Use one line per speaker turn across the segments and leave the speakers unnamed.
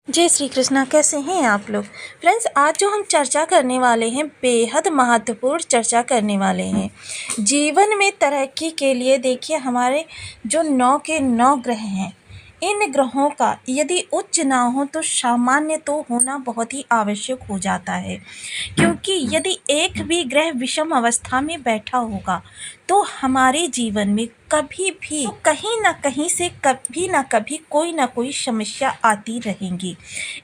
जय श्री कृष्णा। कैसे हैं आप लोग फ्रेंड्स। आज जो हम चर्चा करने वाले हैं बेहद महत्वपूर्ण चर्चा करने वाले हैं जीवन में तरक्की के लिए। देखिए हमारे जो 9 के 9 ग्रह हैं, इन ग्रहों का यदि उच्च ना हो तो सामान्य तो होना बहुत ही आवश्यक हो जाता है, क्योंकि यदि एक भी ग्रह विषम अवस्था में बैठा होगा तो हमारे जीवन में कभी भी कहीं ना कहीं से कभी ना कभी कोई ना कोई समस्या आती रहेंगी।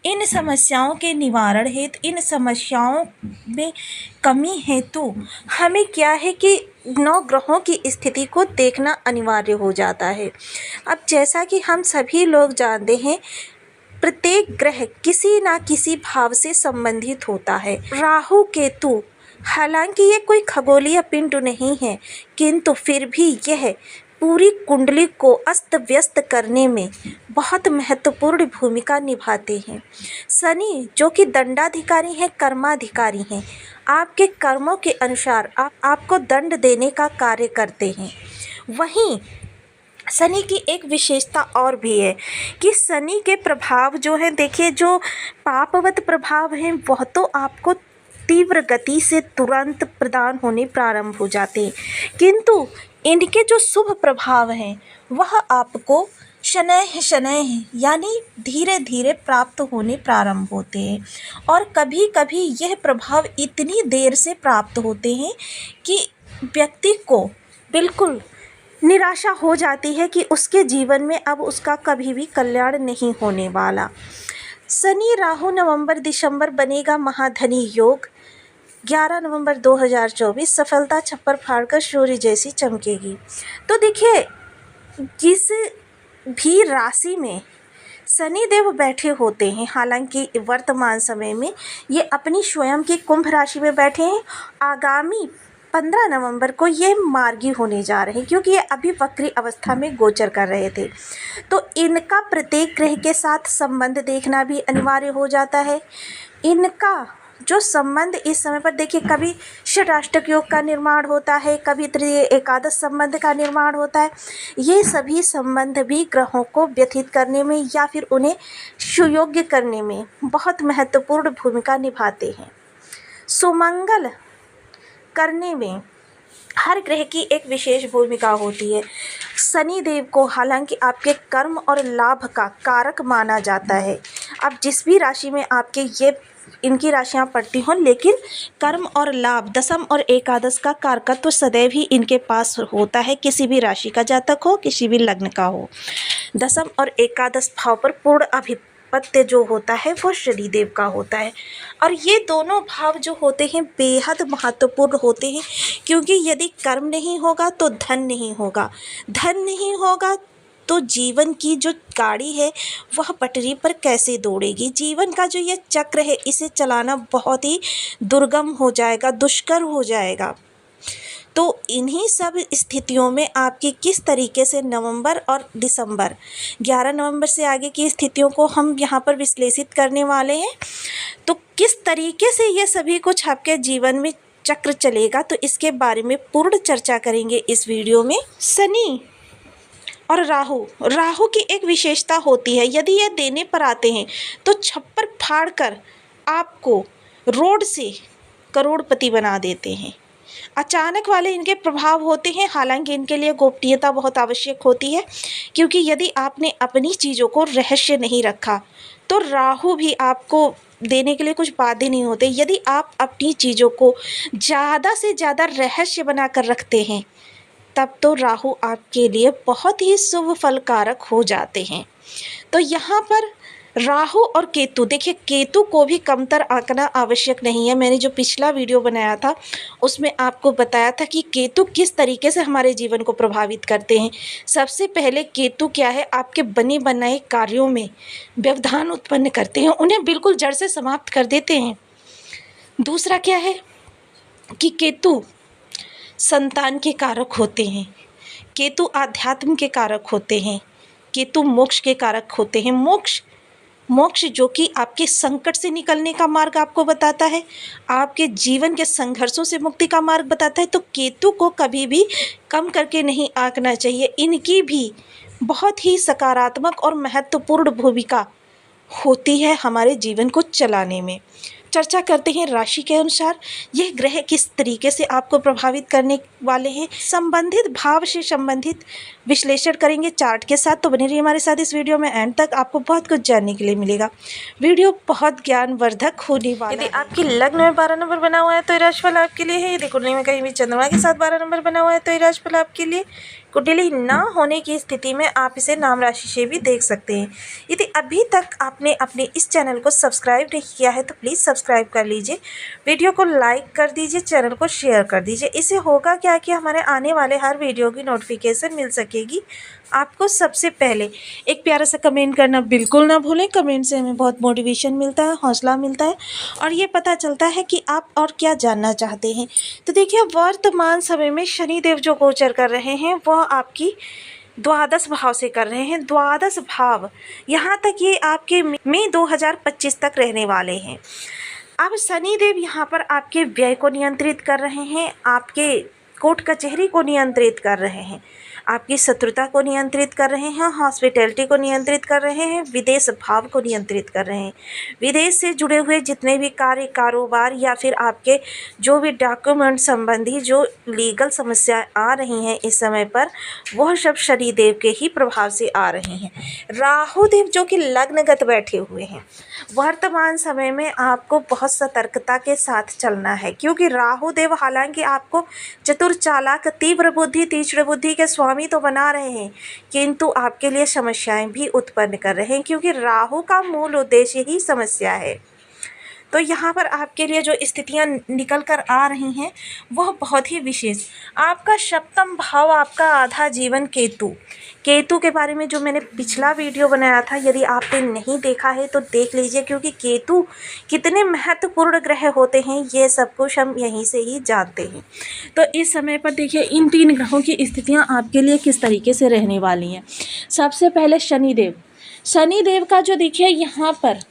इन समस्याओं के निवारण हेतु, इन समस्याओं में कमी हेतु हमें क्या है कि 9 ग्रहों की स्थिति को देखना अनिवार्य हो जाता है। अब जैसा कि हम सभी लोग जानते हैं, प्रत्येक ग्रह किसी ना किसी भाव से संबंधित होता है। राहु केतु, हालांकि ये कोई खगोलीय पिंड नहीं है, किंतु फिर भी यह पूरी कुंडली को अस्त व्यस्त करने में बहुत महत्वपूर्ण भूमिका निभाते हैं। शनि जो कि दंडाधिकारी हैं, कर्माधिकारी हैं, आपके कर्मों के अनुसार आपको दंड देने का कार्य करते हैं। वहीं शनि की एक विशेषता और भी है कि शनि के प्रभाव जो है, देखिए जो पापवत प्रभाव हैं वह तो आपको तीव्र गति से तुरंत प्रदान होने प्रारंभ हो जाते हैं, किंतु इनके जो शुभ प्रभाव हैं वह आपको शनैः शनैः यानी धीरे धीरे प्राप्त होने प्रारंभ होते हैं। और कभी कभी यह प्रभाव इतनी देर से प्राप्त होते हैं कि व्यक्ति को बिल्कुल निराशा हो जाती है कि उसके जीवन में अब उसका कभी भी कल्याण नहीं होने वाला। शनि राहु नवंबर दिसंबर बनेगा महाधनी योग। 11 नवंबर 2024 सफलता छप्पर फाड़कर सूर्य जैसी चमकेगी। तो देखिए, जिस भी राशि में शनि देव बैठे होते हैं, हालांकि वर्तमान समय में ये अपनी स्वयं की कुंभ राशि में बैठे हैं, आगामी 15 नवंबर को ये मार्गी होने जा रहे हैं, क्योंकि ये अभी वक्री अवस्था में गोचर कर रहे थे। तो इनका प्रत्येक ग्रह के साथ संबंध देखना भी अनिवार्य हो जाता है। इनका जो संबंध इस समय पर देखिए, कभी षडाष्टक योग का निर्माण होता है, कभी तृतीय एकादश संबंध का निर्माण होता है। ये सभी संबंध भी ग्रहों को व्यथित करने में या फिर उन्हें सुयोग्य करने में बहुत महत्वपूर्ण भूमिका निभाते हैं। सुमंगल करने में हर ग्रह की एक विशेष भूमिका होती है। शनि देव को हालांकि आपके कर्म और लाभ का कारक माना जाता है। अब जिस भी राशि में आपके ये इनकी राशियां पड़ती हों, लेकिन कर्म और लाभ, दशम और एकादश का कारकत्व तो सदैव ही इनके पास होता है। किसी भी राशि का जातक हो, किसी भी लग्न का हो, दशम और एकादश भाव पर पूर्ण आधिपत्य जो होता है वो शनिदेव का होता है। और ये दोनों भाव जो होते हैं बेहद महत्वपूर्ण होते हैं, क्योंकि यदि कर्म नहीं होगा तो धन नहीं होगा, धन नहीं होगा तो जीवन की जो गाड़ी है वह पटरी पर कैसे दौड़ेगी। जीवन का जो ये चक्र है इसे चलाना बहुत ही दुर्गम हो जाएगा, दुष्कर हो जाएगा। तो इन्हीं सब स्थितियों में आपकी किस तरीके से नवंबर और दिसंबर 11 नवंबर से आगे की स्थितियों को हम यहाँ पर विश्लेषित करने वाले हैं। तो किस तरीके से ये सभी कुछ आपके जीवन में चक्र चलेगा, तो इसके बारे में पूर्ण चर्चा करेंगे इस वीडियो में। शनि और राहु की एक विशेषता होती है, यदि ये देने पर आते हैं तो छप्पर फाड़कर आपको रोड से करोड़पति बना देते हैं। अचानक वाले इनके प्रभाव होते हैं, हालांकि इनके लिए गोपनीयता बहुत आवश्यक होती है, क्योंकि यदि आपने अपनी चीज़ों को रहस्य नहीं रखा तो राहु भी आपको देने के लिए कुछ बाध्य नहीं होते। यदि आप अपनी चीज़ों को ज़्यादा से ज़्यादा रहस्य बनाकर रखते हैं तब तो राहु आपके लिए बहुत ही शुभ फलकारक हो जाते हैं। तो यहाँ पर राहु और केतु, देखिए केतु को भी कमतर आंकना आवश्यक नहीं है। मैंने जो पिछला वीडियो बनाया था उसमें आपको बताया था कि केतु किस तरीके से हमारे जीवन को प्रभावित करते हैं। सबसे पहले केतु क्या है, आपके बने बनाए कार्यों में व्यवधान उत्पन्न करते हैं, उन्हें बिल्कुल जड़ से समाप्त कर देते हैं। दूसरा क्या है कि केतु संतान के कारक होते हैं, केतु आध्यात्म के कारक होते हैं, केतु मोक्ष के कारक होते हैं। मोक्ष जो कि आपके संकट से निकलने का मार्ग आपको बताता है, आपके जीवन के संघर्षों से मुक्ति का मार्ग बताता है। तो केतु को कभी भी कम करके नहीं आंकना चाहिए। इनकी भी बहुत ही सकारात्मक और महत्वपूर्ण भूमिका होती है हमारे जीवन को चलाने में। चर्चा करते हैं राशि के अनुसार यह ग्रह किस तरीके से आपको प्रभावित करने वाले हैं। संबंधित भाव से संबंधित विश्लेषण करेंगे चार्ट के साथ, तो बने रहिए हमारे साथ इस वीडियो में एंड तक, आपको बहुत कुछ जानने के लिए मिलेगा। वीडियो बहुत ज्ञानवर्धक होने वाला है। यदि आपकी लग्न में 12 नंबर बना हुआ है तो ये राशिफल आपके लिए है। यदि कुंडली में कहीं भी चंद्रमा के साथ 12 नंबर बना हुआ है तो ये राशिफल आपके लिए। कुंडली ना होने की स्थिति में आप इसे नाम राशि से भी देख सकते हैं। यदि अभी तक आपने अपने इस चैनल को सब्सक्राइब नहीं किया है तो प्लीज़ सब्सक्राइब कर लीजिए, वीडियो को लाइक कर दीजिए, चैनल को शेयर कर दीजिए। इससे होगा क्या कि हमारे आने वाले हर वीडियो की नोटिफिकेशन मिल सकेगी आपको सबसे पहले। एक प्यारा सा कमेंट करना बिल्कुल ना भूलें, कमेंट से हमें बहुत मोटिवेशन मिलता है, हौसला मिलता है और ये पता चलता है कि आप और क्या जानना चाहते हैं। तो देखिए, वर्तमान समय में शनिदेव जो गोचर कर रहे हैं वह आपकी द्वादश भाव से कर रहे हैं। द्वादश भाव यहाँ तक ये आपके मई 2025 तक रहने वाले हैं। अब शनिदेव यहाँ पर आपके व्यय को नियंत्रित कर रहे हैं, आपके कोर्ट कचहरी को नियंत्रित कर रहे हैं, आपकी शत्रुता को नियंत्रित कर रहे हैं, हॉस्पिटैलिटी को नियंत्रित कर रहे हैं, विदेश भाव को नियंत्रित कर रहे हैं। विदेश से जुड़े हुए जितने भी कार्य, कारोबार या फिर आपके जो भी डॉक्यूमेंट संबंधी जो लीगल समस्याएं आ रही हैं इस समय पर, वह सब शनिदेव के ही प्रभाव से आ रहे हैं। राहु देव जो कि लग्नगत बैठे हुए हैं, वर्तमान समय में आपको बहुत सतर्कता के साथ चलना है, क्योंकि राहु देव हालांकि आपको चतुर, चालाक, तीव्र बुद्धि, तीक्ष्ण बुद्धि के स्वामी तो बना रहे हैं, किंतु आपके लिए समस्याएं भी उत्पन्न कर रहे हैं, क्योंकि राहु का मूल उद्देश्य ही समस्या है। तो यहाँ पर आपके लिए जो स्थितियाँ निकल कर आ रही हैं वह बहुत ही विशेष। आपका सप्तम भाव, आपका आधा जीवन केतु के बारे में जो मैंने पिछला वीडियो बनाया था, यदि आपने नहीं देखा है तो देख लीजिए, क्योंकि केतु कितने महत्वपूर्ण ग्रह होते हैं ये सब कुछ हम यहीं से ही जानते हैं। तो इस समय पर देखिए इन 3 ग्रहों की स्थितियाँ आपके लिए किस तरीके से रहने वाली हैं। सबसे पहले शनिदेव का जो देखिए यहाँ पर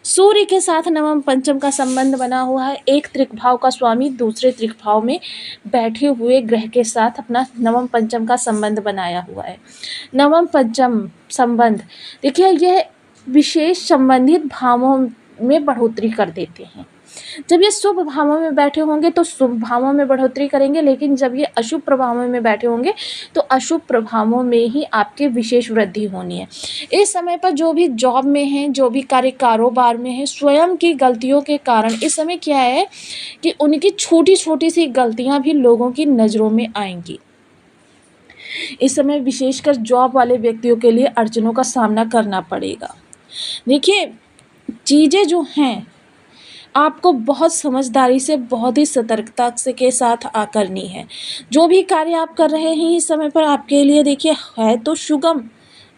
सूर्य के साथ नवम पंचम का संबंध बना हुआ है। एक त्रिक भाव का स्वामी दूसरे त्रिक भाव में बैठे हुए ग्रह के साथ अपना नवम पंचम का संबंध बनाया हुआ है। नवम पंचम संबंध देखिए यह विशेष संबंधित भावों में बढ़ोतरी कर देते हैं। जब ये शुभ भावों में बैठे होंगे तो शुभ भावों में बढ़ोतरी करेंगे, लेकिन जब ये अशुभ प्रभावों में बैठे होंगे तो अशुभ प्रभावों में ही आपके विशेष वृद्धि होनी है। इस समय पर जो भी जॉब में हैं, जो भी कार्य कारोबार में हैं, स्वयं की गलतियों के कारण इस समय क्या है कि उनकी छोटी छोटी सी गलतियां भी लोगों की नज़रों में आएंगी। इस समय विशेषकर जॉब वाले व्यक्तियों के लिए अड़चनों का सामना करना पड़ेगा। देखिए, चीज़ें जो हैं आपको बहुत समझदारी से, बहुत ही सतर्कता से के साथ करनी है। जो भी कार्य आप कर रहे हैं इस समय पर आपके लिए देखिए है तो सुगम,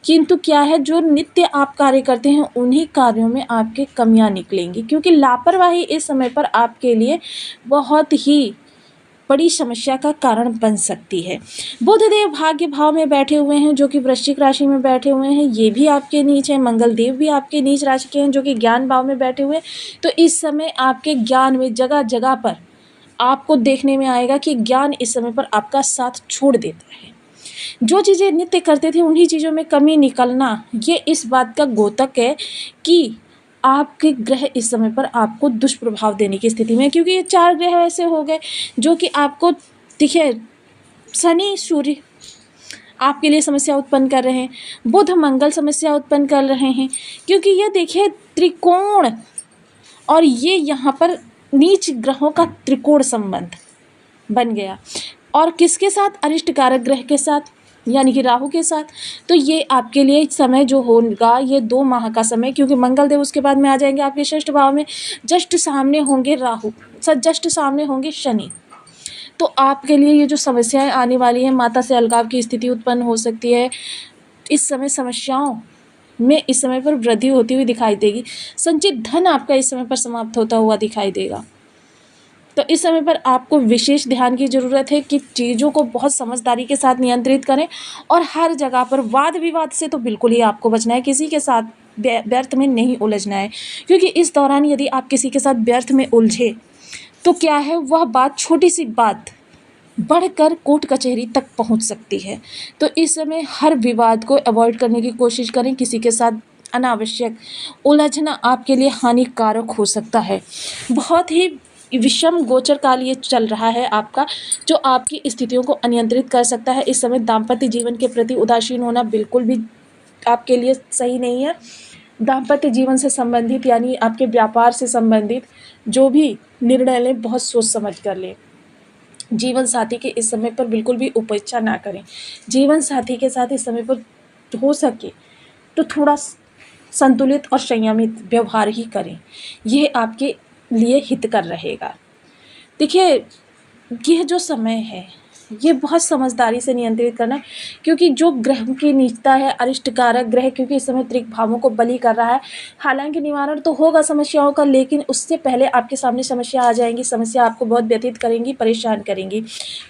किंतु क्या है जो नित्य आप कार्य करते हैं उन्हीं कार्यों में आपके कमियां निकलेंगी, क्योंकि लापरवाही इस समय पर आपके लिए बहुत ही बड़ी समस्या का कारण बन सकती है। बुधदेव भाग्य भाव में बैठे हुए हैं जो कि वृश्चिक राशि में बैठे हुए हैं, ये भी आपके नीच है। मंगल देव भी आपके नीच राशि के हैं जो कि ज्ञान भाव में बैठे हुए हैं। तो इस समय आपके ज्ञान में जगह जगह पर आपको देखने में आएगा कि ज्ञान इस समय पर आपका साथ छोड़ देता है। जो चीज़ें नित्य करते थे उन्हीं चीज़ों में कमी निकलना, ये इस बात का द्योतक है कि आपके ग्रह इस समय पर आपको दुष्प्रभाव देने की स्थिति में, क्योंकि ये 4 ग्रह ऐसे हो गए जो कि आपको देखिए शनि सूर्य आपके लिए समस्या उत्पन्न कर रहे हैं, बुध मंगल समस्या उत्पन्न कर रहे हैं, क्योंकि ये देखिए त्रिकोण और ये यहाँ पर नीच ग्रहों का त्रिकोण संबंध बन गया। और किसके साथ? अरिष्ट कारक ग्रह के साथ, यानी कि राहु के साथ। तो ये आपके लिए समय जो होगा ये 2 माह का समय, क्योंकि मंगल देव उसके बाद में आ जाएंगे आपके षष्ठ भाव में, जस्ट सामने होंगे राहु, जस्ट सामने होंगे शनि। तो आपके लिए ये जो समस्याएं आने वाली हैं, माता से अलगाव की स्थिति उत्पन्न हो सकती है। इस समय समस्याओं में इस समय पर वृद्धि होती हुई दिखाई देगी। संचित धन आपका इस समय पर समाप्त होता हुआ दिखाई देगा। तो इस समय पर आपको विशेष ध्यान की ज़रूरत है कि चीज़ों को बहुत समझदारी के साथ नियंत्रित करें, और हर जगह पर वाद विवाद से तो बिल्कुल ही आपको बचना है। किसी के साथ व्यर्थ में नहीं उलझना है, क्योंकि इस दौरान यदि आप किसी के साथ व्यर्थ में उलझे तो क्या है, वह बात, छोटी सी बात बढ़कर कोर्ट कचहरी तक पहुंच सकती है। तो इस समय हर विवाद को अवॉइड करने की कोशिश करें, किसी के साथ अनावश्यक उलझना आपके लिए हानिकारक हो सकता है। बहुत ही विषम गोचर काल ये चल रहा है आपका, जो आपकी स्थितियों को अनियंत्रित कर सकता है। इस समय दाम्पत्य जीवन के प्रति उदासीन होना बिल्कुल भी आपके लिए सही नहीं है। दाम्पत्य जीवन से संबंधित यानी आपके व्यापार से संबंधित जो भी निर्णय लें, बहुत सोच समझ कर लें। जीवन साथी के इस समय पर बिल्कुल भी उपेक्षा ना करें। जीवन साथी के साथ इस समय पर हो सके तो थोड़ा संतुलित और संयमित व्यवहार ही करें, यह आपके लिए हितकर रहेगा। देखिए, यह जो समय है ये बहुत समझदारी से नियंत्रित करना, क्योंकि जो ग्रह की नीचता है, अरिष्ट कारक ग्रह क्योंकि इस समय त्रिक भावों को बलि कर रहा है। हालांकि निवारण तो होगा समस्याओं का, लेकिन उससे पहले आपके सामने समस्या आ जाएंगी। समस्या आपको बहुत व्यतीत करेंगी, परेशान करेंगी,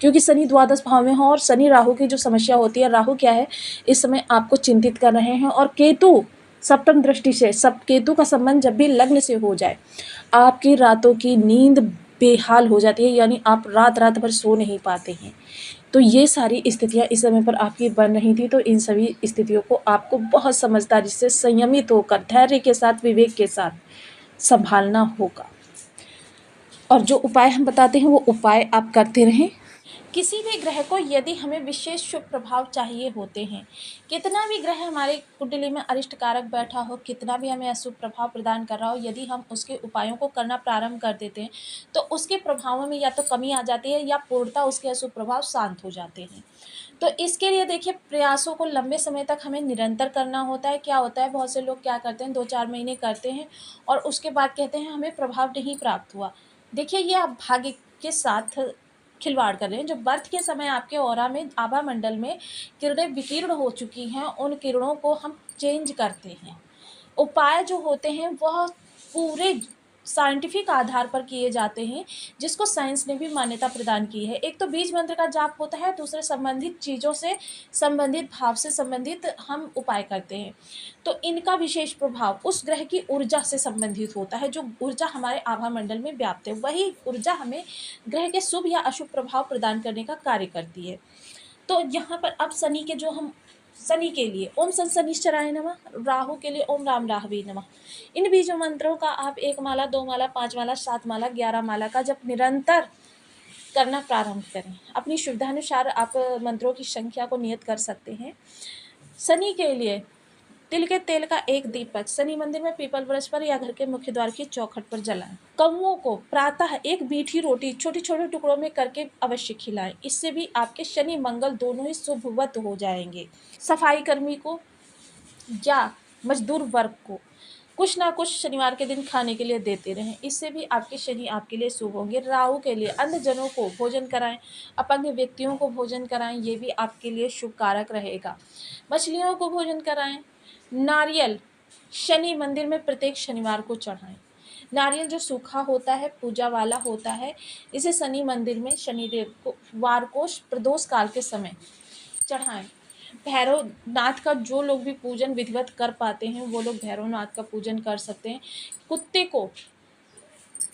क्योंकि शनि द्वादश भाव में हो और शनि राहु की जो समस्या होती है, राहु क्या है इस समय आपको चिंतित कर रहे हैं, और केतु सप्तम दृष्टि से, सब केतु का संबंध जब भी लग्न से हो जाए आपकी रातों की नींद बेहाल हो जाती है, यानी आप रात रात भर सो नहीं पाते हैं। तो ये सारी स्थितियाँ इस समय पर आपकी बन रही थी, तो इन सभी स्थितियों को आपको बहुत समझदारी से, संयमित होकर, धैर्य के साथ, विवेक के साथ संभालना होगा। और जो उपाय हम बताते हैं वो उपाय आप करते रहें। किसी भी ग्रह को यदि हमें विशेष शुभ प्रभाव चाहिए होते हैं, कितना भी ग्रह हमारे कुंडली में अरिष्ट कारक बैठा हो, कितना भी हमें अशुभ प्रभाव प्रदान कर रहा हो, यदि हम उसके उपायों को करना प्रारंभ कर देते हैं तो उसके प्रभावों में या तो कमी आ जाती है या पूर्णतः उसके अशुभ प्रभाव शांत हो जाते हैं। तो इसके लिए देखिए, प्रयासों को लंबे समय तक हमें निरंतर करना होता है। क्या होता है, बहुत से लोग क्या करते हैं, 2-4 महीने करते हैं और उसके बाद कहते हैं हमें प्रभाव नहीं प्राप्त हुआ। देखिए, ये आप भाग्य के साथ खिलवाड़ कर रहे हैं। जो बर्थ के समय आपके ऑरा में, आभा मंडल में किरणें विकीर्ण हो चुकी हैं, उन किरणों को हम चेंज करते हैं। उपाय जो होते हैं वह पूरे साइंटिफिक आधार पर किए जाते हैं, जिसको साइंस ने भी मान्यता प्रदान की है। एक तो बीज मंत्र का जाप होता है, दूसरे संबंधित चीज़ों से संबंधित, भाव से संबंधित हम उपाय करते हैं। तो इनका विशेष प्रभाव उस ग्रह की ऊर्जा से संबंधित होता है, जो ऊर्जा हमारे आभा मंडल में व्याप्त है, वही ऊर्जा हमें ग्रह के शुभ या अशुभ प्रभाव प्रदान करने का कार्य करती है। तो यहाँ पर अब शनि के जो हम, शनि के लिए ओम सन शनिश्चराय नमः, राहु के लिए ओम राम राहवे नमः, इन बीजों मंत्रों का आप 1 माला, 2 माला, 5 माला, 7 माला, 11 माला का जब निरंतर करना प्रारंभ करें। अपनी सुविधानुसार आप मंत्रों की संख्या को नियत कर सकते हैं। शनि के लिए तिल के तेल का 1 दीपक शनि मंदिर में, पीपल वृक्ष पर या घर के मुख्य द्वार की चौखट पर जलाएं। कौओं को प्रातः 1 मीठी रोटी छोटे छोटे टुकड़ों में करके अवश्य खिलाएं। इससे भी आपके शनि मंगल दोनों ही शुभवत हो जाएंगे। सफाई कर्मी को या मजदूर वर्ग को कुछ ना कुछ शनिवार के दिन खाने के लिए देते रहें, इससे भी आपके शनि आपके लिए शुभ होंगे। राहु के लिए अंधजनों को भोजन कराएं, अपंग व्यक्तियों को भोजन कराएं, ये भी आपके लिए शुभ कारक रहेगा। मछलियों को भोजन कराएं। नारियल शनि मंदिर में प्रत्येक शनिवार को चढ़ाएं। नारियल जो सूखा होता है, पूजा वाला होता है, इसे शनि मंदिर में शनिदेव को वार को प्रदोष काल के समय चढ़ाएं। भैरवनाथ का जो लोग भी पूजन विधिवत कर पाते हैं वो लोग भैरवनाथ का पूजन कर सकते हैं। कुत्ते को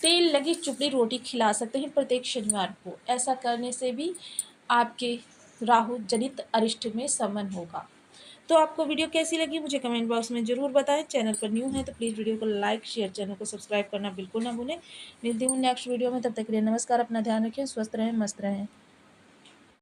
तेल लगी चुपड़ी रोटी खिला सकते हैं प्रत्येक शनिवार को। ऐसा करने से भी आपके राहु जनित अरिष्ट में शमन होगा। तो आपको वीडियो कैसी लगी मुझे कमेंट बॉक्स में ज़रूर बताएं। चैनल पर न्यू है तो प्लीज़ वीडियो को लाइक, शेयर, चैनल को सब्सक्राइब करना बिल्कुल ना भूलें। मिलती हूँ नेक्स्ट वीडियो में, तब तक के लिए नमस्कार। अपना ध्यान रखें, स्वस्थ रहें, मस्त रहें।